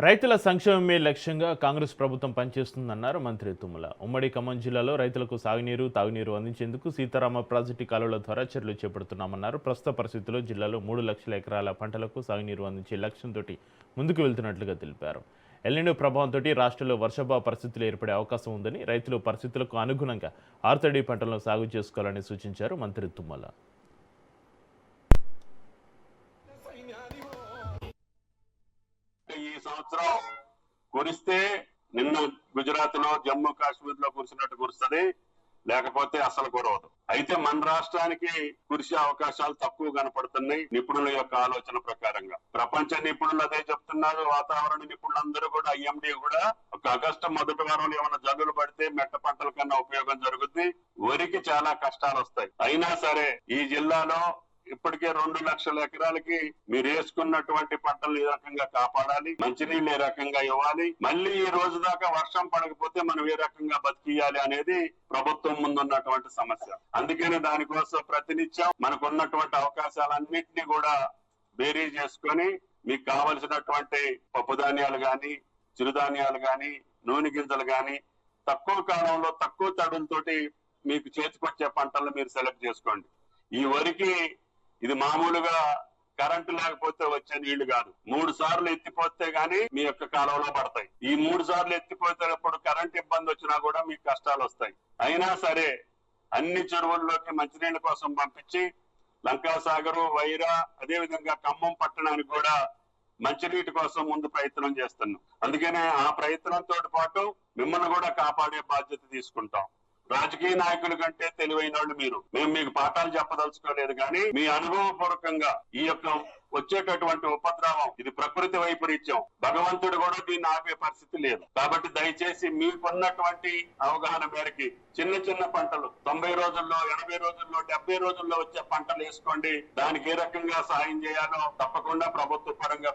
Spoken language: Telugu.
రైతుల సంక్షేమమే లక్ష్యంగా కాంగ్రెస్ ప్రభుత్వం పనిచేస్తుందన్నారు మంత్రి తుమ్మల. ఉమ్మడి ఖమ్మం జిల్లాలో రైతులకు సాగునీరు, తాగునీరు అందించేందుకు సీతారామ ప్రాజెక్టు కాలువల ద్వారా చర్యలు చేపడుతున్నామన్నారు. ప్రస్తుత పరిస్థితుల్లో జిల్లాలో 3 లక్షల ఎకరాల పంటలకు సాగునీరు అందించే లక్ష్యంతో ముందుకు వెళ్తున్నట్లుగా తెలిపారు. ఎల్నినో ప్రభావంతో రాష్ట్రంలో వర్షాభావ పరిస్థితులు ఏర్పడే అవకాశం ఉందని, రైతులు పరిస్థితులకు అనుగుణంగా ఆర్తడి పంటలను సాగు చేసుకోవాలని సూచించారు మంత్రి తుమ్మల. ఈ సంవత్సరం కురిస్తే నిన్న గుజరాత్ లో జమ్మూ కాశ్మీర్ లో కురిసినట్టు కురుస్తుంది, లేకపోతే అసలు కురవదు. అయితే మన రాష్ట్రానికి కురిసే అవకాశాలు తక్కువ కనపడుతున్నాయి నిపుణుల యొక్క ఆలోచన ప్రకారంగా. ప్రపంచ నిపుణులు అదే చెప్తున్నారు. వాతావరణ నిపుణులందరూ కూడా, ఐఎండీ కూడా, ఒక ఆగస్టు మొదటి వారంలో ఏమైనా జల్లులు పడితే మెట్ట పంటల కన్నా ఉపయోగం జరుగుద్ది, వరికి చాలా కష్టాలు వస్తాయి. అయినా సరే ఈ జిల్లాలో ఇప్పటికే 2 లక్షల ఎకరాలకి మీరు వేసుకున్నటువంటి పంటలు ఏ రకంగా కాపాడాలి, మంచినీళ్ళు ఏ రకంగా ఇవ్వాలి, మళ్ళీ ఈ రోజు దాకా వర్షం పడకపోతే మనం ఏ రకంగా బతికియాలి అనేది ప్రభుత్వం ముందున్నటువంటి సమస్య. అందుకని దానికోసం ప్రతినిత్యం మనకున్నటువంటి అవకాశాలన్నింటినీ కూడా బేరీ చేసుకొని మీకు కావలసినటువంటి పప్పు ధాన్యాలు గాని, చిరుధాన్యాలు గాని, నూనె గింజలు గాని తక్కువ కాలంలో తక్కువ తడులతోటి మీకు చేతికొచ్చే పంటలను మీరు సెలెక్ట్ చేసుకోండి. ఈ వరికి ఇది మామూలుగా కరెంటు లేకపోతే వచ్చే నీళ్లు కాదు. 3 సార్లు ఎత్తిపోతే గానీ మీ యొక్క కాలంలో పడతాయి. ఈ 3 సార్లు ఎత్తిపోతేటప్పుడు కరెంట్ ఇబ్బంది వచ్చినా కూడా మీకు కష్టాలు వస్తాయి. అయినా సరే అన్ని చెరువుల్లోకి మంచినీళ్ళ కోసం పంపించి లంకాసాగరు, వైరా, అదే విధంగా ఖమ్మం పట్టణానికి కూడా మంచినీటి కోసం ముందు ప్రయత్నం చేస్తున్నాం. అందుకనే ఆ ప్రయత్నంతో పాటు మిమ్మల్ని కూడా కాపాడే బాధ్యత తీసుకుంటాం. రాజకీయ నాయకుల కంటే తెలివైన వాళ్ళు మీరు. మేము మీకు పాఠాలు చెప్పదలుచుకోలేదు, కానీ మీ అనుభవపూర్వకంగా ఈ యొక్క వచ్చేటటువంటి ఉపద్రవం ఇది ప్రకృతి వైపరీత్యం, భగవంతుడు కూడా దీన్ని ఆపే పరిస్థితి లేదు. కాబట్టి దయచేసి మీకున్నటువంటి అవగాహన మేరకి చిన్న చిన్న పంటలు 90 రోజుల్లో, 80 రోజుల్లో, 70 రోజుల్లో వచ్చే పంటలు వేసుకోండి. దానికి ఏ రకంగా సాయం చేయాలో తప్పకుండా ప్రభుత్వ పరంగా